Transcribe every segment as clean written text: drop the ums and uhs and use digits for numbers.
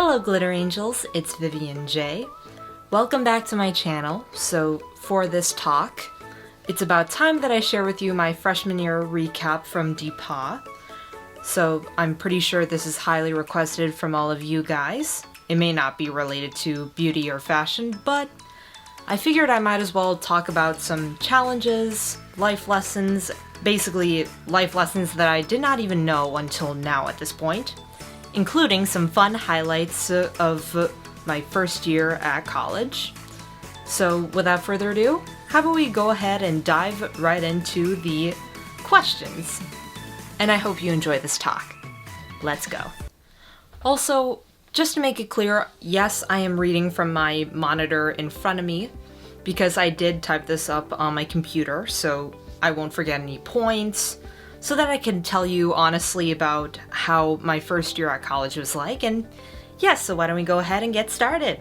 Hello Glitter Angels, it's Vivian J. Welcome back to my channel. So for this talk, it's about time that I share with you my freshman year recap from DPA. So I'm pretty sure this is highly requested from all of you guys. It may not be related to beauty or fashion, but I figured I might as well talk about some challenges, life lessons, basically life lessons that I did not even know until now at this point, including some fun highlights of my first year at college. So without further ado, how about we go ahead and dive right into the questions? And I hope you enjoy this talk. Let's go. Also, just to make it clear, yes, I am reading from my monitor in front of me because I did type this up on my computer, so I won't forget any points, so that I can tell you honestly about how my first year at college was like. And yes, so why don't we go ahead and get started?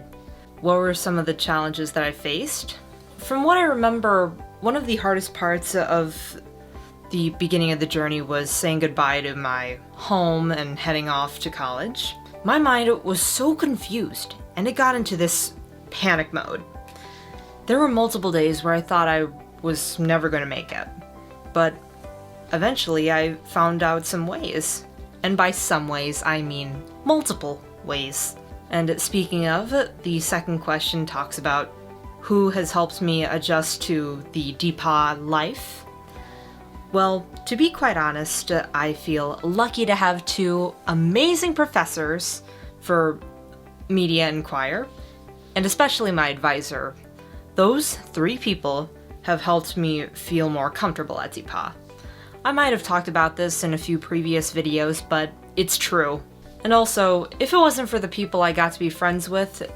What were some of the challenges that I faced? From what I remember, one of the hardest parts of the beginning of the journey was saying goodbye to my home and heading off to college. My mind was so confused, and it got into this panic mode. There were multiple days where I thought I was never going to make it, but eventually I found out some ways. And by some ways, I mean multiple ways. And speaking of, the second question talks about who has helped me adjust to the DPA life. Well, to be quite honest, I feel lucky to have two amazing professors for media and choir, and especially my advisor. Those three people have helped me feel more comfortable at DPA. I might have talked about this in a few previous videos, but it's true. And also, if it wasn't for the people I got to be friends with,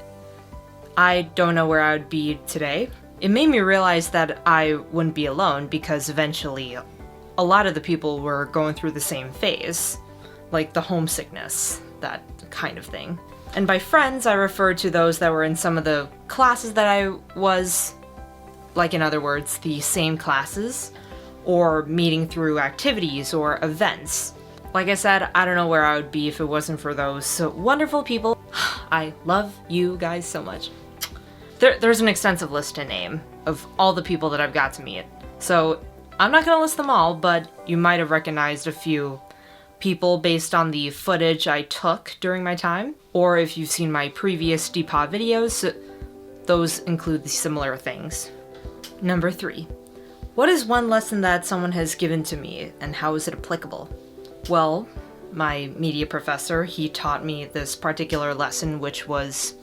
I don't know where I would be today. It made me realize that I wouldn't be alone, because eventually a lot of the people were going through the same phase, like the homesickness, that kind of thing. And by friends, I refer to those that were in some of the classes that I was, like in other words, the same classes, or meeting through activities or events. Like I said, I don't know where I would be if it wasn't for those wonderful people. I love you guys so much. There's an extensive list to name of all the people that I've got to meet. So I'm not going to list them all, but you might have recognized a few people based on the footage I took during my time. Or if you've seen my previous DPA videos, those include similar things. Number 3. What is one lesson that someone has given to me, and how is it applicable? Well, my media professor, he taught me this particular lesson, which was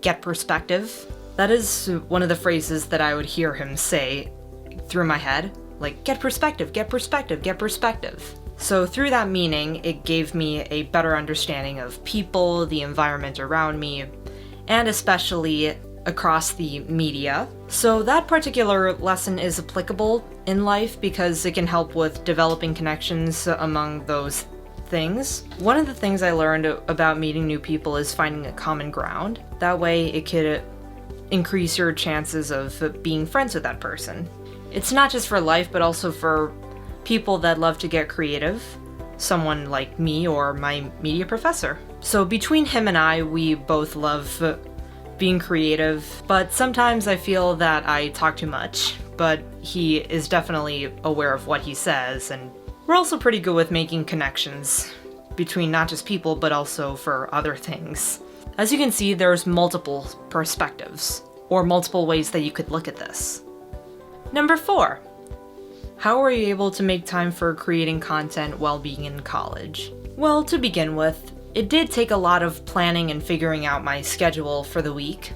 get perspective. That is one of the phrases that I would hear him say through my head, like, get perspective, get perspective, get perspective. So through that meaning, it gave me a better understanding of people, the environment around me, and especially across the media. So that particular lesson is applicable in life because it can help with developing connections among those things. One of the things I learned about meeting new people is finding a common ground. That way it could increase your chances of being friends with that person. It's not just for life, but also for people that love to get creative. Someone like me or my media professor. So between him and I, we both love being creative, but sometimes I feel that I talk too much, but he is definitely aware of what he says, and we're also pretty good with making connections between not just people, but also for other things. As you can see, there's multiple perspectives, or multiple ways that you could look at this. Number 4. How were you able to make time for creating content while being in college? Well, to begin with, it did take a lot of planning and figuring out my schedule for the week,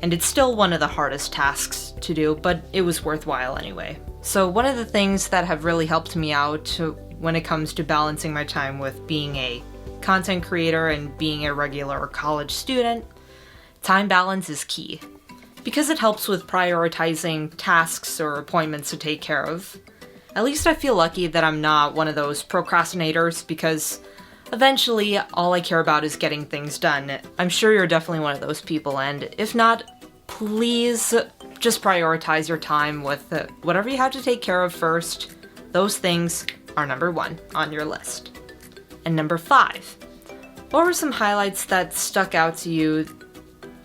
and it's still one of the hardest tasks to do, but it was worthwhile anyway. So one of the things that have really helped me out when it comes to balancing my time with being a content creator and being a regular college student, time balance is key, because it helps with prioritizing tasks or appointments to take care of. At least I feel lucky that I'm not one of those procrastinators, because eventually, all I care about is getting things done. I'm sure you're definitely one of those people, and if not, please just prioritize your time with whatever you have to take care of first. Those things are number 1 on your list. And number 5, What were some highlights that stuck out to you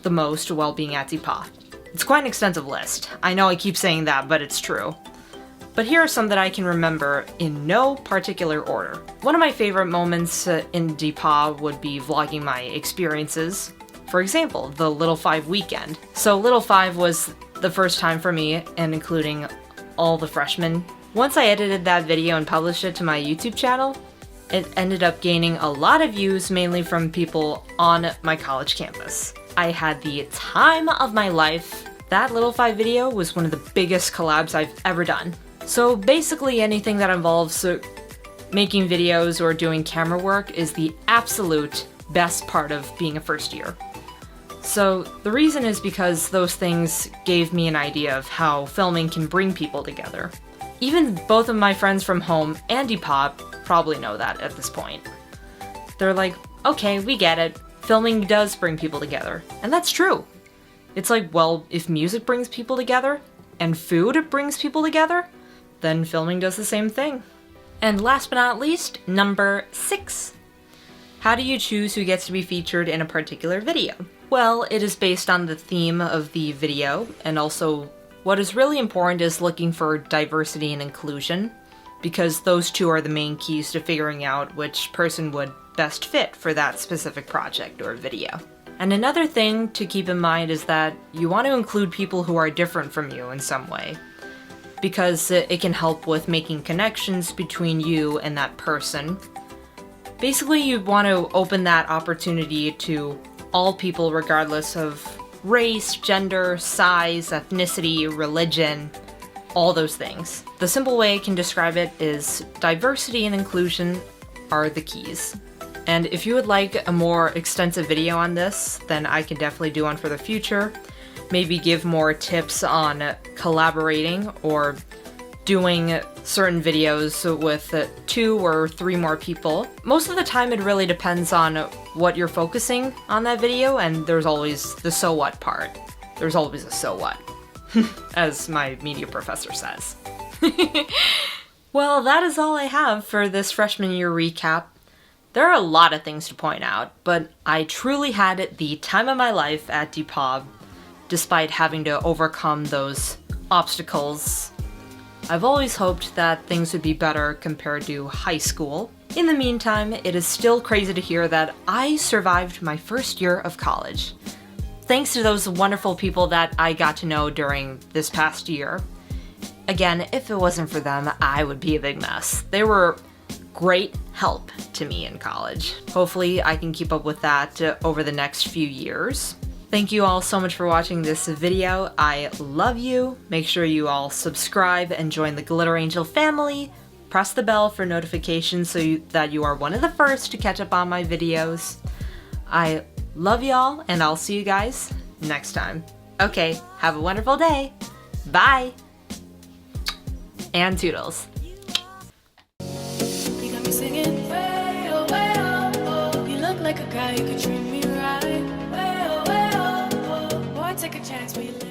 the most while being at DPA? It's quite an extensive list. I know I keep saying that, but it's true. But here are some that I can remember in no particular order. One of my favorite moments in DPA would be vlogging my experiences. For example, the Little 5 weekend. So Little 5 was the first time for me, and including all the freshmen. Once I edited that video and published it to my YouTube channel, it ended up gaining a lot of views, mainly from people on my college campus. I had the time of my life. That Little 5 video was one of the biggest collabs I've ever done. So basically anything that involves making videos or doing camera work is the absolute best part of being a first year. So the reason is because those things gave me an idea of how filming can bring people together. Even both of my friends from home and DPA probably know that at this point. They're like, okay, we get it. Filming does bring people together. And that's true. It's like, well, if music brings people together and food brings people together, then filming does the same thing. And last but not least, number 6. How do you choose who gets to be featured in a particular video? Well, it is based on the theme of the video, and also what is really important is looking for diversity and inclusion, because those two are the main keys to figuring out which person would best fit for that specific project or video. And another thing to keep in mind is that you want to include people who are different from you in some way, because it can help with making connections between you and that person. Basically, you want to open that opportunity to all people regardless of race, gender, size, ethnicity, religion, all those things. The simple way I can describe it is diversity and inclusion are the keys. And if you would like a more extensive video on this, then I can definitely do one for the future. Maybe give more tips on collaborating or doing certain videos with 2 or 3 more people. Most of the time it really depends on what you're focusing on that video, and there's always the so what part. There's always a so what, as my media professor says. Well, that is all I have for this freshman year recap. There are a lot of things to point out, but I truly had the time of my life at DPA, despite having to overcome those obstacles. I've always hoped that things would be better compared to high school. In the meantime, it is still crazy to hear that I survived my first year of college. Thanks to those wonderful people that I got to know during this past year. Again, if it wasn't for them, I would be a big mess. They were great help to me in college. Hopefully I can keep up with that over the next few years. Thank you all so much for watching this video. I love you. Make sure you all subscribe and join the Glitter Angel family. Press the bell for notifications so that you are one of the first to catch up on my videos. I love y'all, and I'll see you guys next time. Okay, have a wonderful day. Bye. And toodles. You got me singing, way oh, way oh, oh. You look like a guy who could treat me right. Way oh, way oh, oh. Boy, take a chance, will you live?